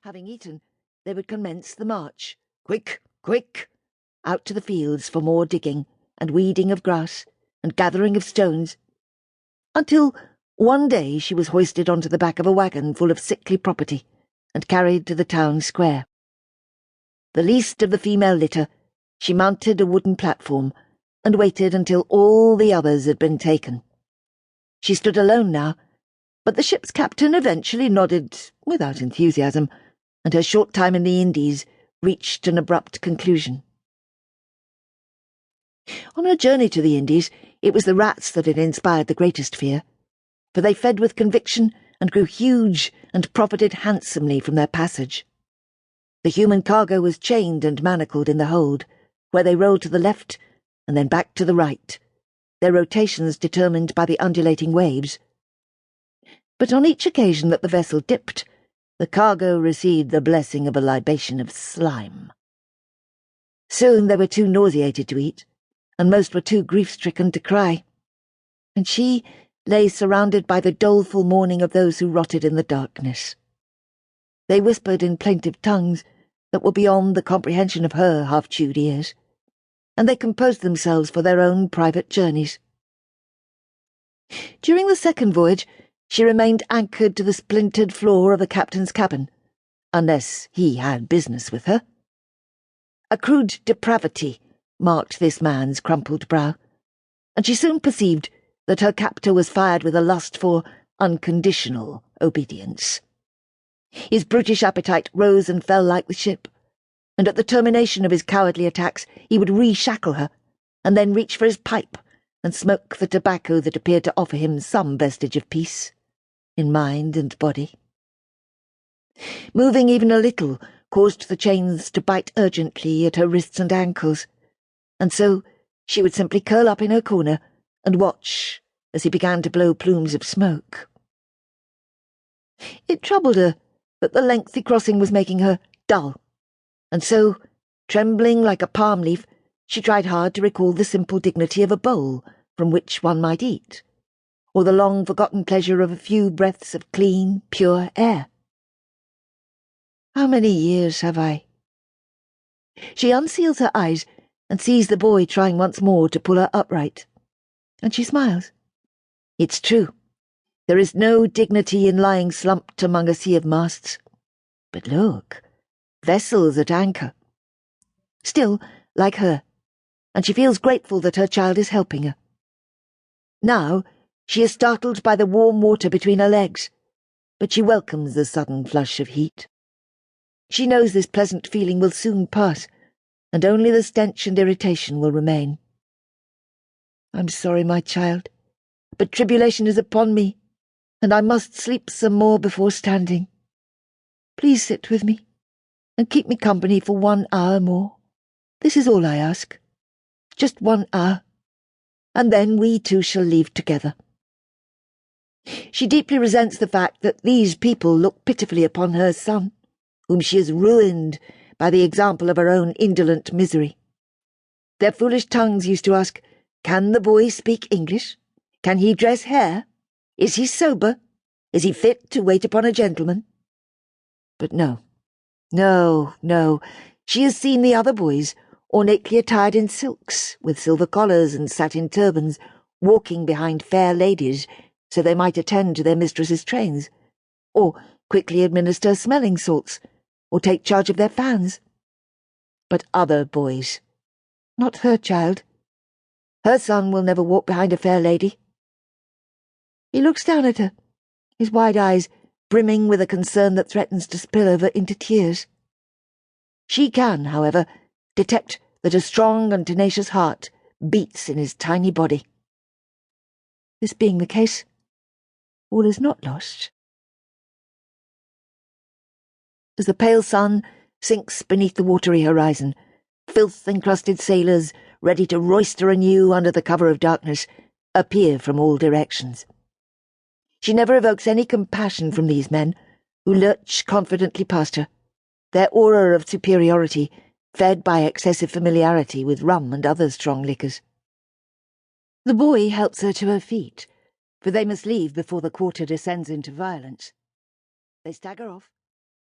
Having eaten, they would commence the march. Quick, quick! Out to the fields for more digging, and weeding of grass, and gathering of stones, until one day she was hoisted onto the back of a wagon full of sickly property, and carried to the town square. The least of the female litter, she mounted a wooden platform, and waited until all the others had been taken. She stood alone now, but the ship's captain eventually nodded without enthusiasm, and her short time in the Indies reached an abrupt conclusion. On her journey to the Indies, it was the rats that had inspired the greatest fear, for they fed with conviction and grew huge and profited handsomely from their passage. The human cargo was chained and manacled in the hold, where they rolled to the left and then back to the right, their rotations determined by the undulating waves. But on each occasion that the vessel dipped, the cargo received the blessing of a libation of slime. Soon they were too nauseated to eat, and most were too grief-stricken to cry, and she lay surrounded by the doleful mourning of those who rotted in the darkness. They whispered in plaintive tongues that were beyond the comprehension of her half-chewed ears, and they composed themselves for their own private journeys. During the second voyage, she remained anchored to the splintered floor of the captain's cabin, unless he had business with her. A crude depravity marked this man's crumpled brow, and she soon perceived that her captor was fired with a lust for unconditional obedience. His brutish appetite rose and fell like the ship, and at the termination of his cowardly attacks he would re-shackle her, and then reach for his pipe and smoke the tobacco that appeared to offer him some vestige of peace, in mind and body. Moving even a little caused the chains to bite urgently at her wrists and ankles, and so she would simply curl up in her corner and watch as he began to blow plumes of smoke. It troubled her that the lengthy crossing was making her dull, and so, trembling like a palm leaf, she tried hard to recall the simple dignity of a bowl from which one might eat, or the long-forgotten pleasure of a few breaths of clean, pure air. How many years have I? She unseals her eyes and sees the boy trying once more to pull her upright, and she smiles. It's true. There is no dignity in lying slumped among a sea of masts. But look, vessels at anchor. Still, like her, and she feels grateful that her child is helping her. Now, she is startled by the warm water between her legs, but she welcomes the sudden flush of heat. She knows this pleasant feeling will soon pass, and only the stench and irritation will remain. I'm sorry, my child, but tribulation is upon me, and I must sleep some more before standing. Please sit with me, and keep me company for 1 hour more. This is all I ask. Just 1 hour, and then we two shall leave together. She deeply resents the fact that these people look pitifully upon her son, whom she has ruined by the example of her own indolent misery. Their foolish tongues used to ask, "Can the boy speak English? Can he dress hair? Is he sober? Is he fit to wait upon a gentleman?" But no, she has seen the other boys, ornately attired in silks, with silver collars and satin turbans, walking behind fair ladies so they might attend to their mistresses' trains, or quickly administer smelling salts, or take charge of their fans. But other boys, not her child. Her son will never walk behind a fair lady. He looks down at her, his wide eyes brimming with a concern that threatens to spill over into tears. She can, however, detect that a strong and tenacious heart beats in his tiny body. This being the case, all is not lost. As the pale sun sinks beneath the watery horizon, filth-encrusted sailors, ready to roister anew under the cover of darkness, appear from all directions. She never evokes any compassion from these men, who lurch confidently past her, their aura of superiority fed by excessive familiarity with rum and other strong liquors. The boy helps her to her feet, for they must leave before the quarter descends into violence. They stagger off,